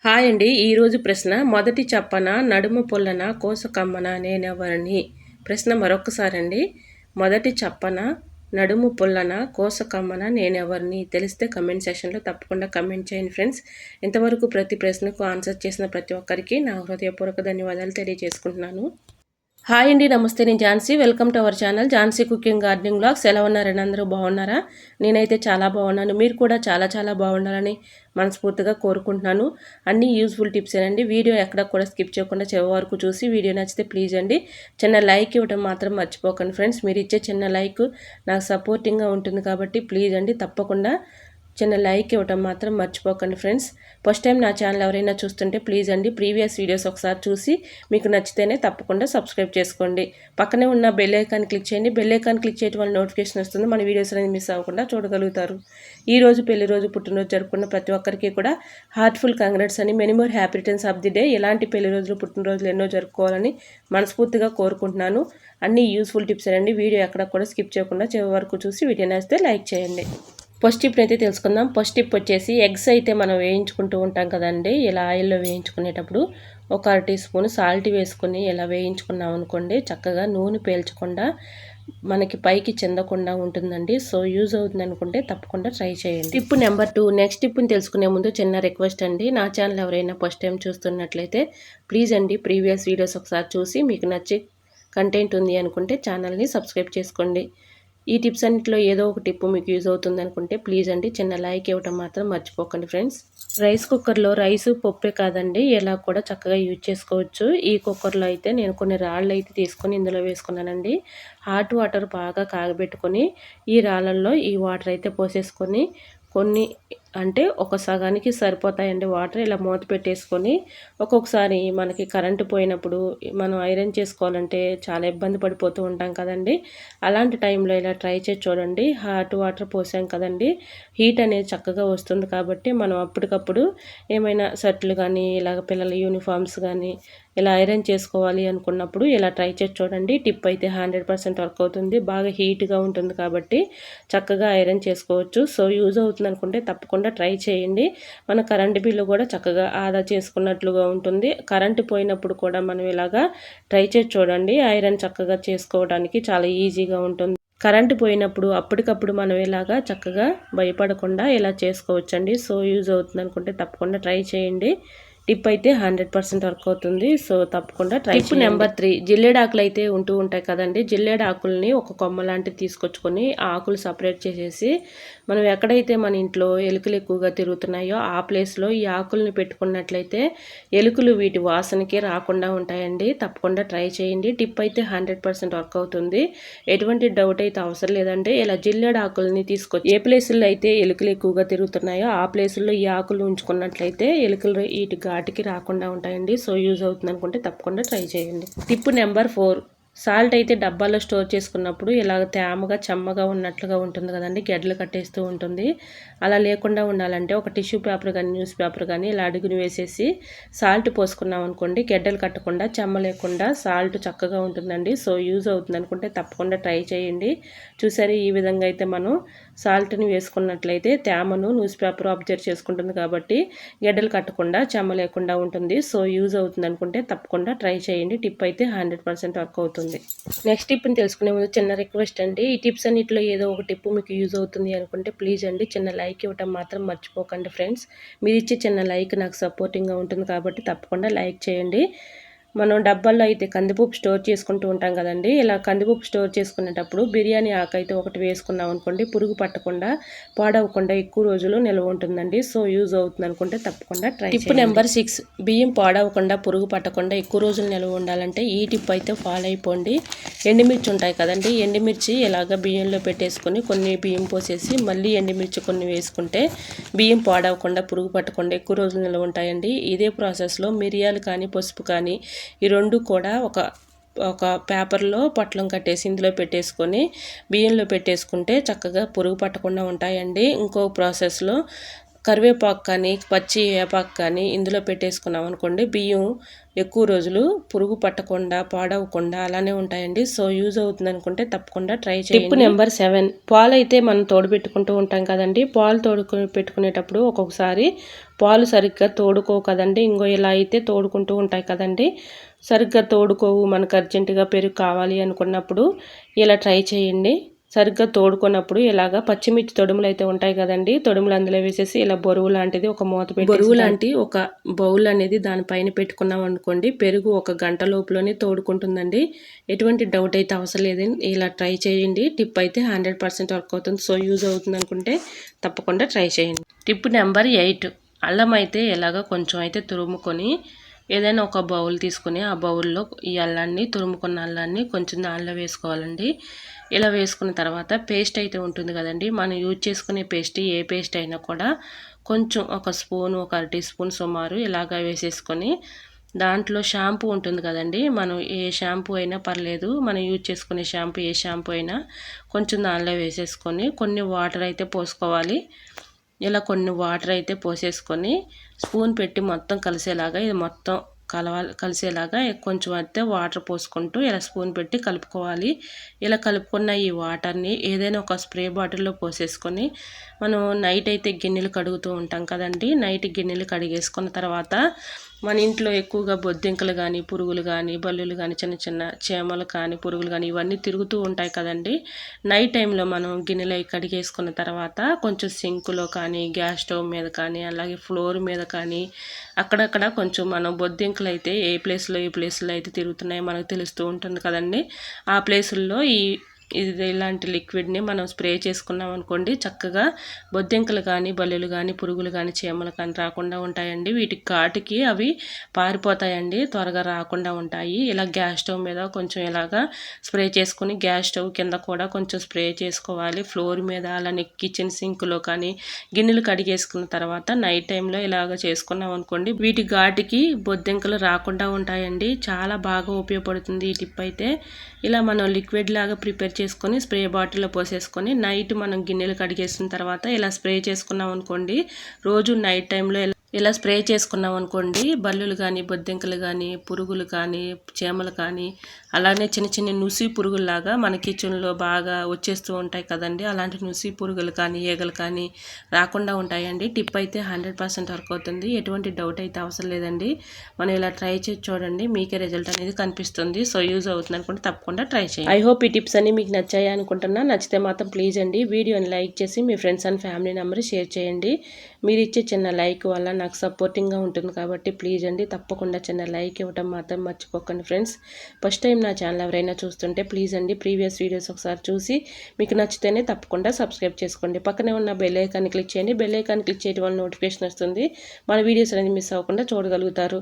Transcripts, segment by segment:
Hi అండి. ఈరోజు ప్రశ్న మొదటి చెప్పన నడుము పొల్లన కోసకమ్మన నేనెవరిని. ప్రశ్న మరొకసారండి. మొదటి చెప్పన నడుము పొల్లన కోసకమ్మన నేనెవరిని. తెలిస్తే కమెంట్ సెక్షన్లో తప్పకుండా కమెంట్ చేయండి ఫ్రెండ్స్. ఇంతవరకు ప్రతి ప్రశ్నకు ఆన్సర్ చేసిన ప్రతి ఒక్కరికి నా హృదయపూర్వక ధన్యవాదాలు తెలియజేసుకుంటున్నాను. హాయ్ అండి, నమస్తే. నేను Jhansi. Welcome to our channel Jhansi cooking gardening blogs. ఎలా ఉన్నారని అందరూ బాగున్నారా? నేనైతే చాలా బాగున్నాను. మీరు కూడా చాలా బాగుండాలని మనస్ఫూర్తిగా కోరుకుంటున్నాను. అన్ని యూస్ఫుల్ టిప్స్ ఏనండి. వీడియో ఎక్కడ కూడా స్కిప్ చేయకుండా చివరి వరకు చూసి వీడియో నచ్చితే ప్లీజ్ అండి చిన్న లైక్ ఇవ్వడం మాత్రం మర్చిపోకండి ఫ్రెండ్స్. మీరు ఇచ్చే చిన్న లైక్ నాకు సపోర్టింగ్గా ఉంటుంది కాబట్టి ప్లీజ్ అండి తప్పకుండా చిన్న లైక్ ఇవ్వటం మాత్రం మర్చిపోకండి ఫ్రెండ్స్. ఫస్ట్ టైం నా ఛానల్ ఎవరైనా చూస్తుంటే ప్లీజ్ అండి ప్రీవియస్ వీడియోస్ ఒకసారి చూసి మీకు నచ్చితేనే తప్పకుండా సబ్స్క్రైబ్ చేసుకోండి. పక్కనే ఉన్న బెల్ ఐకాన్ క్లిక్ చేయండి. బెల్ ఐకాన్ క్లిక్ చేయడం వల్ల నోటిఫికేషన్ వస్తుంది. మన వీడియోస్ అనేది మిస్ అవ్వకుండా చూడగలుగుతారు. ఈరోజు పెళ్లి రోజు పుట్టినరోజు జరుపుకున్న ప్రతి ఒక్కరికి కూడా హార్ట్ఫుల్ కంగ్రాట్స్ అని, many more happy returns of the day. ఎలాంటి పెళ్లి రోజులు పుట్టినరోజులు ఎన్నో జరుపుకోవాలని మనస్ఫూర్తిగా కోరుకుంటున్నాను. అన్ని యూస్ఫుల్ టిప్స్ అండి. వీడియో ఎక్కడ కూడా స్కిప్ చేయకుండా చివరి వరకు చూసి వీడియో నచ్చితే లైక్ చేయండి. ఫస్ట్ టిప్ అయితే తెలుసుకుందాం. ఫస్ట్ టిప్ వచ్చేసి ఎగ్స్ అయితే మనం వేయించుకుంటూ ఉంటాం కదండి. ఇలా ఆయిల్లో వేయించుకునేటప్పుడు ఒక 1 టీ స్పూన్ సాల్ట్ వేసుకుని ఇలా వేయించుకున్నాం అనుకోండి, చక్కగా నూనె పేల్చకుండా మనకి పైకి చెందకుండా ఉంటుందండి. సో యూజ్ అవుతుంది అనుకుంటే తప్పకుండా ట్రై చేయండి. Tip number 2. నెక్స్ట్ టిప్ని తెలుసుకునే ముందు చిన్న రిక్వెస్ట్ అండి. నా ఛానల్ ఎవరైనా ఫస్ట్ టైం చూస్తున్నట్లయితే ప్లీజ్ అండి ప్రీవియస్ వీడియోస్ ఒకసారి చూసి మీకు నచ్చే కంటెంట్ ఉంది అనుకుంటే ఛానల్ని సబ్స్క్రైబ్ చేసుకోండి. ఈ టిప్స్ అన్నింటిలో ఏదో ఒక టిప్ మీకు యూజ్ అవుతుంది అనుకుంటే ప్లీజ్ అండి చిన్న లైక్ ఇవ్వడం మాత్రం మర్చిపోకండి ఫ్రెండ్స్. రైస్ కుక్కర్లో రైసు పప్పే కాదండి ఎలా కూడా చక్కగా యూజ్ చేసుకోవచ్చు. ఈ కుక్కర్లో అయితే నేను కొన్ని రాళ్ళు అయితే తీసుకొని ఇందులో వేసుకున్నానండి. హాట్ వాటర్ బాగా కాగబెట్టుకొని ఈ రాళ్ళల్లో ఈ వాటర్ అయితే పోసేసుకొని కొన్ని అంటే ఒక సగానికి సరిపోతాయండి వాటర్. ఇలా మూత పెట్టేసుకొని ఒక్కొక్కసారి మనకి కరెంటు పోయినప్పుడు మనం ఐరన్ చేసుకోవాలంటే చాలా ఇబ్బంది పడిపోతూ ఉంటాం కదండి. అలాంటి టైంలో ఇలా ట్రై చేసి చూడండి. హాట్ వాటర్ పోసాం కదండి, హీట్ అనేది చక్కగా వస్తుంది కాబట్టి మనం అప్పటికప్పుడు ఏమైనా షర్ట్లు కానీ ఇలాగ పిల్లల యూనిఫామ్స్ కానీ ఇలా ఐరన్ చేసుకోవాలి అనుకున్నప్పుడు ఇలా ట్రై చేసి చూడండి. టిప్ అయితే 100% వర్క్ అవుతుంది. బాగా హీట్గా ఉంటుంది కాబట్టి చక్కగా ఐరన్ చేసుకోవచ్చు. సో యూజ్ అవుతుంది అనుకుంటే తప్పకుండా ట్రై చేయండి. మన కరెంటు బిల్లు కూడా చక్కగా ఆదా చేసుకున్నట్లుగా ఉంటుంది. కరెంటు పోయినప్పుడు కూడా మనం ఇలాగా ట్రై చేసి చూడండి. ఐరన్ చక్కగా చేసుకోవడానికి చాలా ఈజీగా ఉంటుంది. కరెంటు పోయినప్పుడు అప్పటికప్పుడు మనం ఇలాగా చక్కగా భయపడకుండా ఇలా చేసుకోవచ్చండి. సో యూజ్ అవుతుంది అనుకుంటే తప్పకుండా ట్రై చేయండి. టిప్ అయితే 100% వర్క్ అవుతుంది. సో తప్పకుండా ట్రై చేయండి. Tip number 3. జిల్లేడాకులు అయితే ఉంటూ ఉంటాయి కదండి. జిల్లేడాకుల్ని ఒక కొమ్మ లాంటిది తీసుకొచ్చుకొని ఆకులు సపరేట్ చేసేసి మనం ఎక్కడైతే మన ఇంట్లో ఎలుకలు ఎక్కువగా తిరుగుతున్నాయో ఆ ప్లేస్లో ఈ ఆకుల్ని పెట్టుకున్నట్లయితే ఎలుకలు వీటి వాసనకి రాకుండా ఉంటాయండి. తప్పకుండా ట్రై చేయండి. టిప్ అయితే 100% వర్క్ అవుతుంది. ఎటువంటి డౌట్ అయితే అవసరం లేదండి. ఇలా జిల్లేడాకుల్ని తీసుకొచ్చి ఏ ప్లేసుల్లో అయితే ఎలుకలు ఎక్కువగా తిరుగుతున్నాయో ఆ ప్లేసుల్లో ఈ ఆకులు ఉంచుకున్నట్లయితే ఎలుకలు వీటి ఘాటికి రాకుండా ఉంటాయండి. సో యూజ్ అవుతుంది అనుకుంటే తప్పకుండా ట్రై చేయండి. Tip number 4. సాల్ట్ అయితే డబ్బాలో స్టోర్ చేసుకున్నప్పుడు ఇలాగ తేమగా చెమ్మగా ఉన్నట్లుగా ఉంటుంది కదండి, గెడ్డలు కట్టేస్తూ ఉంటుంది. అలా లేకుండా ఉండాలంటే ఒక టిష్యూ పేపర్ కానీ న్యూస్ పేపర్ కానీ ఇలా అడుగుని వేసేసి సాల్ట్ పోసుకున్నాం అనుకోండి, గెడ్డలు కట్టకుండా చెమ్మ లేకుండా సాల్ట్ చక్కగా ఉంటుందండి. సో యూజ్ అవుతుంది అనుకుంటే తప్పకుండా ట్రై చేయండి. చూసారు, ఈ విధంగా అయితే మనం సాల్ట్ని వేసుకున్నట్లయితే తేమను న్యూస్ పేపర్ అబ్జర్వ్ చేసుకుంటుంది కాబట్టి గెడ్డలు కట్టకుండా చెమ్మ లేకుండా ఉంటుంది. సో యూజ్ అవుతుంది అనుకుంటే తప్పకుండా ట్రై చేయండి. టిప్ అయితే 100% వర్క్ అవుతుంది. నెక్స్ట్ టిప్ని తెలుసుకునే ముందు చిన్న రిక్వెస్ట్ అండి. ఈ టిప్స్ అన్నింటిలో ఏదో ఒక టిప్ మీకు యూజ్ అవుతుంది అనుకుంటే ప్లీజ్ అండి చిన్న లైక్ ఇవ్వటం మాత్రం మర్చిపోకండి ఫ్రెండ్స్. మీరు ఇచ్చే చిన్న లైక్ నాకు సపోర్టింగ్గా ఉంటుంది కాబట్టి తప్పకుండా లైక్ చేయండి. మనం డబ్బాల్లో అయితే కందిపప్పు స్టోర్ చేసుకుంటూ ఉంటాం కదండి. ఇలా కందిపప్పు స్టోర్ చేసుకునేటప్పుడు బిర్యానీ ఆకు అయితే ఒకటి వేసుకున్నాం అనుకోండి, పురుగు పట్టకుండా పాడవకుండా ఎక్కువ రోజులు నిల్వ ఉంటుందండి. సో యూజ్ అవుతుంది అనుకుంటే తప్పకుండా ట్రై చేయండి. Tip number 6. బియ్యం పాడవకుండా పురుగు పట్టకుండా ఎక్కువ రోజులు నిల్వ ఉండాలంటే ఈ టిప్ అయితే ఫాలో అయిపోండి. ఎండుమిర్చి ఉంటాయి కదండి, ఎండుమిర్చి ఇలాగ బియ్యంలో పెట్టేసుకొని కొన్ని బియ్యం పోసేసి మళ్ళీ ఎండుమిర్చి కొన్ని వేసుకుంటే బియ్యం పాడవకుండా పురుగు పట్టకుండా ఎక్కువ రోజులు నిల్వ ఉంటాయండి. ఇదే ప్రాసెస్లో మిరియాలు కానీ పసుపు కానీ ఈ రెండు కూడా ఒక పేపర్లో పొట్లం కట్టేసి ఇందులో పెట్టేసుకొని బియ్యంలో పెట్టేసుకుంటే చక్కగా పురుగు పట్టకుండా ఉంటాయండి. ఇంకో ప్రాసెస్లో కరివేపాకు కానీ పచ్చి వేపాకు కానీ ఇందులో పెట్టేసుకున్నాం అనుకోండి, బియ్యం ఎక్కువ రోజులు పురుగు పట్టకుండా పాడవకుండా అలానే ఉంటాయండి. సో యూజ్ అవుతుంది అనుకుంటే తప్పకుండా ట్రై చేయండి. Tip number 7. పాలు అయితే మనం తోడు పెట్టుకుంటూ ఉంటాం కదండి. పాలు తోడు పెట్టుకునేటప్పుడు ఒక్కొక్కసారి పాలు సరిగ్గా తోడుకోవు కదండి. ఇంకో ఇలా అయితే తోడుకుంటూ ఉంటాయి కదండి. సరిగ్గా తోడుకోవు, మనకు అర్జెంటుగా పెరుగు కావాలి అనుకున్నప్పుడు ఇలా ట్రై చేయండి. సరిగ్గా తోడుకున్నప్పుడు ఇలాగా పచ్చిమిర్చి తొడుములు అయితే ఉంటాయి కదండి, తొడుములు అందులో వేసేసి ఇలా బరువు లాంటిది ఒక మూత పెట్టి, బరువు లాంటి ఒక బౌల్ అనేది దానిపైన పెట్టుకున్నాం అనుకోండి, పెరుగు 1 గంట లోపులోనే తోడుకుంటుందండి. ఎటువంటి డౌట్ అయితే అవసరం లేదండి. ఇలా ట్రై చేయండి. టిప్ అయితే 100% వర్క్ అవుతుంది. సో యూజ్ అవుతుంది అనుకుంటే తప్పకుండా ట్రై చేయండి. టిప్ నెంబర్ 8, అల్లం అయితే ఇలాగ కొంచెం అయితే తురుముకొని ఏదైనా ఒక బౌల్ తీసుకుని ఆ బౌల్లో ఈ అల్లాన్ని, తురుముకున్న అల్లాన్ని కొంచెం దానిలో వేసుకోవాలండి. ఇలా వేసుకున్న తర్వాత పేస్ట్ అయితే ఉంటుంది కదండి, మనం యూజ్ చేసుకునే పేస్ట్ ఏ పేస్ట్ అయినా కూడా కొంచెం ఒక స్పూన్, ఒక 1/2 టీ స్పూన్ సుమారు ఇలాగా వేసేసుకొని దాంట్లో షాంపూ ఉంటుంది కదండి, మనం ఏ షాంపూ అయినా పర్లేదు, మనం యూజ్ చేసుకునే షాంపూ ఏ షాంపూ అయినా కొంచెం దానిలో వేసేసుకొని కొన్ని వాటర్ అయితే పోసుకోవాలి. ఇలా కొన్ని వాటర్ అయితే పోసేసుకొని స్పూన్ పెట్టి మొత్తం కలిసేలాగా ఇది మొత్తం కలిసేలాగా కొంచెం అయితే వాటర్ పోసుకుంటూ ఇలా స్పూన్ పెట్టి కలుపుకోవాలి. ఇలా కలుపుకున్న ఈ వాటర్ని ఏదైనా ఒక స్ప్రే బాటిల్లో పోసేసుకొని మనం నైట్ అయితే గిన్నెలు కడుగుతూ ఉంటాం కదండి, నైట్ గిన్నెలు కడిగేసుకున్న తర్వాత మన ఇంట్లో ఎక్కువగా బొద్దింకలు కానీ, పురుగులు కానీ, బల్లులు కానీ, చిన్న చిన్న చీమలు కానీ, పురుగులు కానీ ఇవన్నీ తిరుగుతూ ఉంటాయి కదండి. నైట్ టైంలో మనం గిన్నెలు కడిగేసుకున్న తర్వాత కొంచెం సింకులో కానీ, గ్యాస్ స్టవ్ మీద కానీ, అలాగే ఫ్లోర్ మీద కానీ అక్కడక్కడ కొంచెం మనం బొద్దింకలు అయితే ఏ ప్లేస్లో అయితే తిరుగుతున్నాయో మనకు తెలుస్తూ ఉంటుంది కదండి. ఆ ప్లేసుల్లో ఇలాంటి లిక్విడ్ని మనం స్ప్రే చేసుకున్నాం అనుకోండి, చక్కగా బొద్దింకలు కానీ, బల్లులు కానీ, పురుగులు కానీ, చీమలు కానీ రాకుండా ఉంటాయండి. వీటికి ఘాటుకి అవి పారిపోతాయండి, త్వరగా రాకుండా ఉంటాయి. ఇలా గ్యాస్ స్టవ్ మీద కొంచెం ఇలాగా స్ప్రే చేసుకుని గ్యాస్ స్టవ్ కింద కూడా కొంచెం స్ప్రే చేసుకోవాలి. ఫ్లోర్ మీద అలానే కిచెన్ సింక్లో కానీ గిన్నెలు కడిగేసుకున్న తర్వాత నైట్ టైంలో ఇలాగ చేసుకున్నాం అనుకోండి, వీటి ఘాటుకి బొద్దింకలు రాకుండా ఉంటాయండి. చాలా బాగా ఉపయోగపడుతుంది ఈ టిప్ అయితే. ఇలా మనం లిక్విడ్ లాగా ప్రిపేర్ చేసుకొని స్ప్రే బాటిల్లో పోసేసుకొని నైట్ మనం గిన్నెలు కడిగేసిన తర్వాత ఇలా స్ప్రే చేసుకున్నాం అనుకోండి, రోజు నైట్ టైంలో ఇలా స్ప్రే చేసుకున్నాం అనుకోండి, బల్లులు కానీ, బొద్దింకలు కానీ, పురుగులు కానీ, చీమలు కానీ, అలానే చిన్న చిన్న నుసి పురుగుల్లాగా మన కిచెన్లో బాగా వచ్చేస్తూ ఉంటాయి కదండి, అలాంటి నుసి పురుగులు కానీ, ఈగలు కానీ రాకుండా ఉంటాయండి. టిప్ అయితే 100% వర్క్ అవుతుంది. ఎటువంటి డౌట్ అయితే అవసరం లేదండి. మనం ఇలా ట్రై చేసి చూడండి, మీకే రిజల్ట్ అనేది కనిపిస్తుంది. సో యూజ్ అవుతుంది అనుకుంటే తప్పకుండా ట్రై చేయండి. ఐ హోప్ ఈ టిప్స్ అన్ని మీకు నచ్చాయి అనుకుంటున్నా. నచ్చితే మాత్రం ప్లీజ్ అండి వీడియోని లైక్ చేసి మీ friends and family members share చేయండి. మీరు ఇచ్చే చిన్న లైక్ వల్ల నాకు సపోర్టింగ్గా ఉంటుంది కాబట్టి ప్లీజ్ అండి తప్పకుండా చిన్న లైక్ ఇవ్వడం మాత్రం మర్చిపోకండి ఫ్రెండ్స్. ఫస్ట్ టైం నా ఛానల్ ఎవరైనా చూస్తుంటే ప్లీజ్ అండి ప్రీవియస్ వీడియోస్ ఒకసారి చూసి మీకు నచ్చితేనే తప్పకుండా సబ్స్క్రైబ్ చేసుకోండి. పక్కనే ఉన్న బెల్ ఐకాన్ని క్లిక్ చేయండి. బెల్ ఐకాన్ క్లిక్ చేయడం వల్ల నోటిఫికేషన్ వస్తుంది, మన వీడియోస్ అనేది మిస్ అవ్వకుండా చూడగలుగుతారు.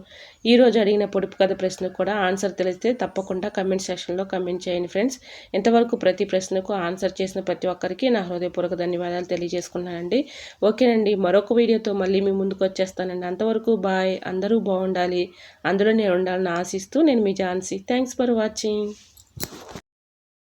ఈరోజు అడిగిన పొడుపు కథ ప్రశ్నకు కూడా ఆన్సర్ తెలిస్తే తప్పకుండా కమెంట్ సెక్షన్లో కమెంట్ చేయండి ఫ్రెండ్స్. ఇంతవరకు ప్రతి ప్రశ్నకు ఆన్సర్ చేసిన ప్రతి ఒక్కరికి నా హృదయపూర్వక ధన్యవాదాలు తెలియజేసుకున్నానండి. ఓకేనండి, మరొక వీడియోతో మళ్ళీ మీ ముందుకు వచ్చేస్తానండి. అంతవరకు బాయ్. అందరూ బాగుండాలి, అందులో నేను ఉండాలని ఆశిస్తూ నేను మీ ఝాన్సీ. Thanks for watching.